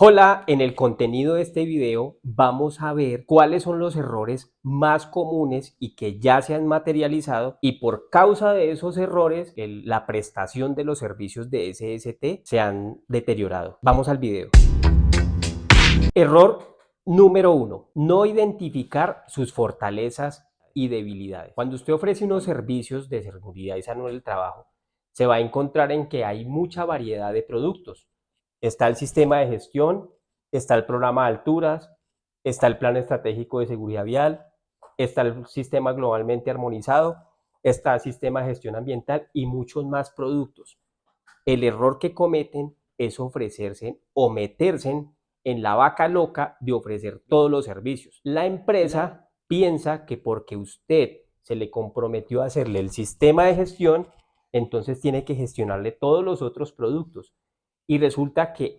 Hola, en el contenido de este video vamos a ver cuáles son los errores más comunes y que ya se han materializado y por causa de esos errores la prestación de los servicios de SST se han deteriorado. Vamos al video. Error número 1. No identificar sus fortalezas y debilidades. Cuando usted ofrece unos servicios de seguridad y salud del trabajo, se va a encontrar en que hay mucha variedad de productos. Está el sistema de gestión, está el programa de alturas, está el plan estratégico de seguridad vial, está el sistema globalmente armonizado, está el sistema de gestión ambiental y muchos más productos. El error que cometen es ofrecerse o meterse en la vaca loca de ofrecer todos los servicios. La empresa piensa que porque usted se le comprometió a hacerle el sistema de gestión, entonces tiene que gestionarle todos los otros productos. Y resulta que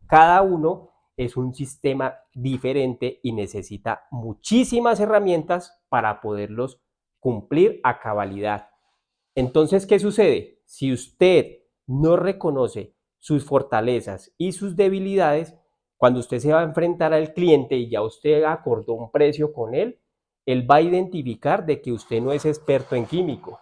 cada uno es un sistema diferente y necesita muchísimas herramientas para poderlos cumplir a cabalidad. Entonces, ¿qué sucede? Si usted no reconoce sus fortalezas y sus debilidades, cuando usted se va a enfrentar al cliente y ya usted acordó un precio con él va a identificar de que usted no es experto en químico.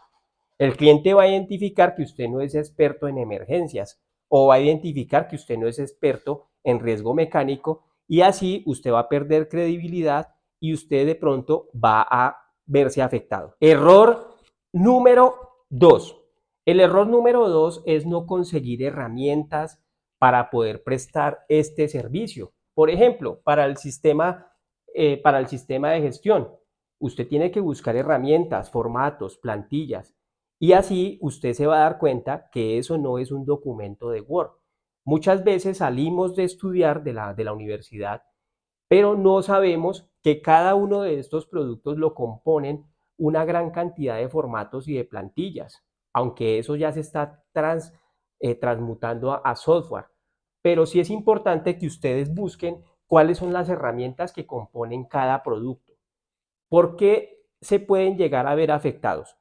El cliente va a identificar que usted no es experto en emergencias o va a identificar que usted no es experto en riesgo mecánico y así usted va a perder credibilidad y usted de pronto va a verse afectado. Error número 2. El error número 2 es no conseguir herramientas para poder prestar este servicio. Por ejemplo, para el sistema de gestión, usted tiene que buscar herramientas, formatos, plantillas, y así usted se va a dar cuenta que eso no es un documento de Word. Muchas veces salimos de estudiar de la universidad, pero no sabemos que cada uno de estos productos lo componen una gran cantidad de formatos y de plantillas, aunque eso ya se está transmutando a software. Pero sí es importante que ustedes busquen cuáles son las herramientas que componen cada producto. ¿Por qué se pueden llegar a ver afectados?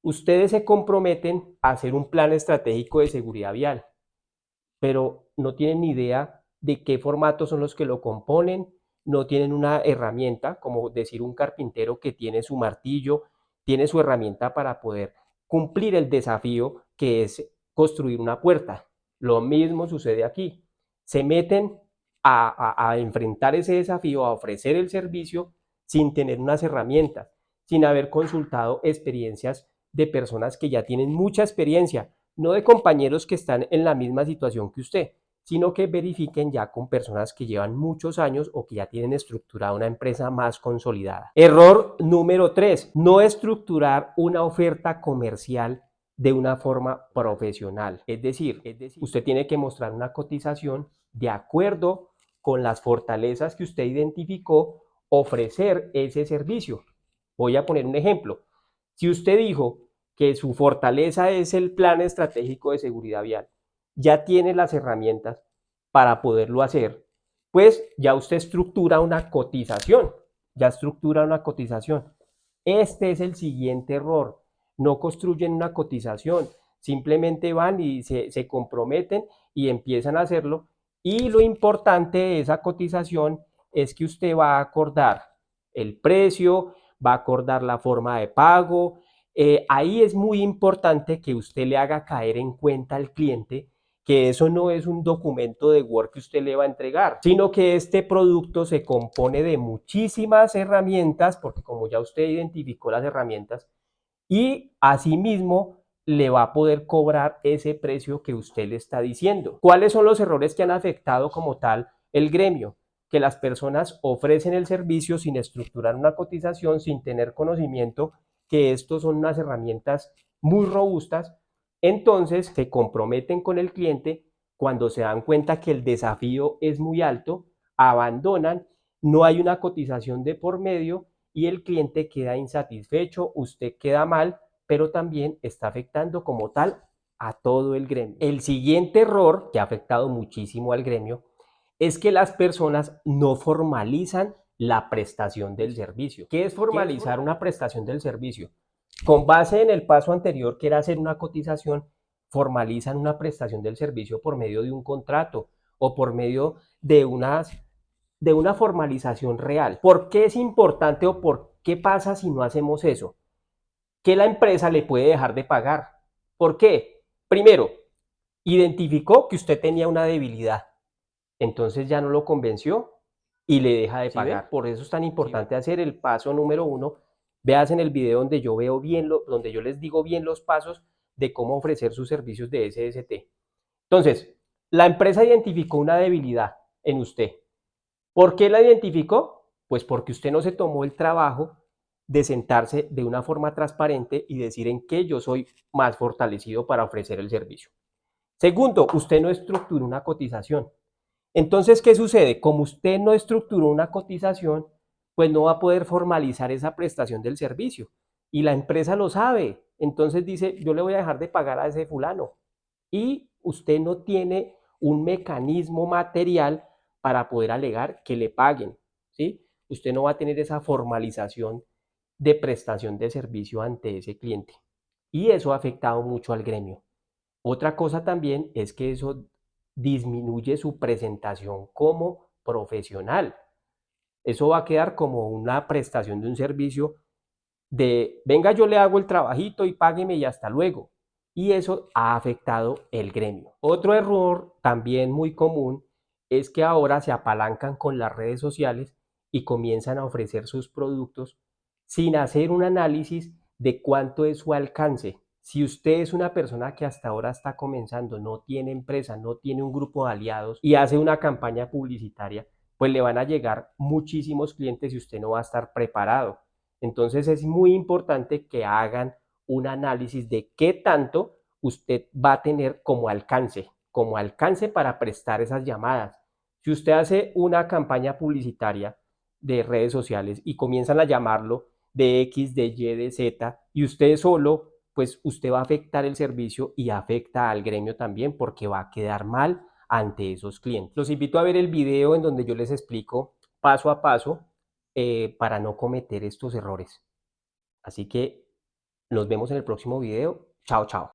Ustedes se comprometen a hacer un plan estratégico de seguridad vial, pero no tienen ni idea de qué formatos son los que lo componen, no tienen una herramienta, como decir un carpintero que tiene su martillo, tiene su herramienta para poder cumplir el desafío que es construir una puerta. Lo mismo sucede aquí. Se meten a enfrentar ese desafío, a ofrecer el servicio sin tener unas herramientas, sin haber consultado experiencias de personas que ya tienen mucha experiencia, no de compañeros que están en la misma situación que usted, sino que verifiquen ya con personas que llevan muchos años o que ya tienen estructurada una empresa más consolidada. Error número 3, no estructurar una oferta comercial de una forma profesional. Es decir, usted tiene que mostrar una cotización de acuerdo con las fortalezas que usted identificó, ofrecer ese servicio. Voy a poner un ejemplo. Si usted dijo que su fortaleza es el plan estratégico de seguridad vial, ya tiene las herramientas para poderlo hacer, pues ya usted estructura una cotización, Este es el siguiente error, no construyen una cotización, simplemente van y se comprometen y empiezan a hacerlo, y lo importante de esa cotización es que usted va a acordar el precio, va a acordar la forma de pago. Ahí es muy importante que usted le haga caer en cuenta al cliente que eso no es un documento de Word que usted le va a entregar, sino que este producto se compone de muchísimas herramientas, porque como ya usted identificó las herramientas, y asimismo le va a poder cobrar ese precio que usted le está diciendo. ¿Cuáles son los errores que han afectado como tal el gremio? Que las personas ofrecen el servicio sin estructurar una cotización, sin tener conocimiento que estos son unas herramientas muy robustas, entonces se comprometen con el cliente, cuando se dan cuenta que el desafío es muy alto, abandonan, no hay una cotización de por medio y el cliente queda insatisfecho, usted queda mal, pero también está afectando como tal a todo el gremio. El siguiente error que ha afectado muchísimo al gremio es que las personas no formalizan la prestación del servicio. ¿Qué es formalizar una prestación del servicio? Con base en el paso anterior, que era hacer una cotización, formalizan una prestación del servicio por medio de un contrato o por medio de una formalización real. ¿Por qué es importante o por qué pasa si no hacemos eso? Que la empresa le puede dejar de pagar. ¿Por qué? Primero, identificó que usted tenía una debilidad, entonces ya no lo convenció y le deja de pagar. Por eso es tan importante hacer el paso número 1. Veas en el video donde yo veo bien, donde yo les digo bien los pasos de cómo ofrecer sus servicios de SST. Entonces, la empresa identificó una debilidad en usted. ¿Por qué la identificó? Pues porque usted no se tomó el trabajo de sentarse de una forma transparente y decir en qué yo soy más fortalecido para ofrecer el servicio. Segundo, usted no estructuró una cotización. Entonces, ¿qué sucede? Como usted no estructuró una cotización, pues no va a poder formalizar esa prestación del servicio. Y la empresa lo sabe. Entonces dice, yo le voy a dejar de pagar a ese fulano. Y usted no tiene un mecanismo material para poder alegar que le paguen, ¿sí? Usted no va a tener esa formalización de prestación de servicio ante ese cliente. Y eso ha afectado mucho al gremio. Otra cosa también es que eso disminuye su presentación como profesional. Eso va a quedar como una prestación de un servicio de, venga, yo le hago el trabajito y págueme y hasta luego. Y eso ha afectado el gremio. Otro error también muy común es que ahora se apalancan con las redes sociales y comienzan a ofrecer sus productos sin hacer un análisis de cuánto es su alcance. Si usted es una persona que hasta ahora está comenzando, no tiene empresa, no tiene un grupo de aliados y hace una campaña publicitaria, pues le van a llegar muchísimos clientes y usted no va a estar preparado. Entonces es muy importante que hagan un análisis de qué tanto usted va a tener como alcance para prestar esas llamadas. Si usted hace una campaña publicitaria de redes sociales y comienzan a llamarlo de X, de Y, de Z, y usted solo, pues usted va a afectar el servicio y afecta al gremio también porque va a quedar mal ante esos clientes. Los invito a ver el video en donde yo les explico paso a paso para no cometer estos errores. Así que nos vemos en el próximo video. Chao, chao.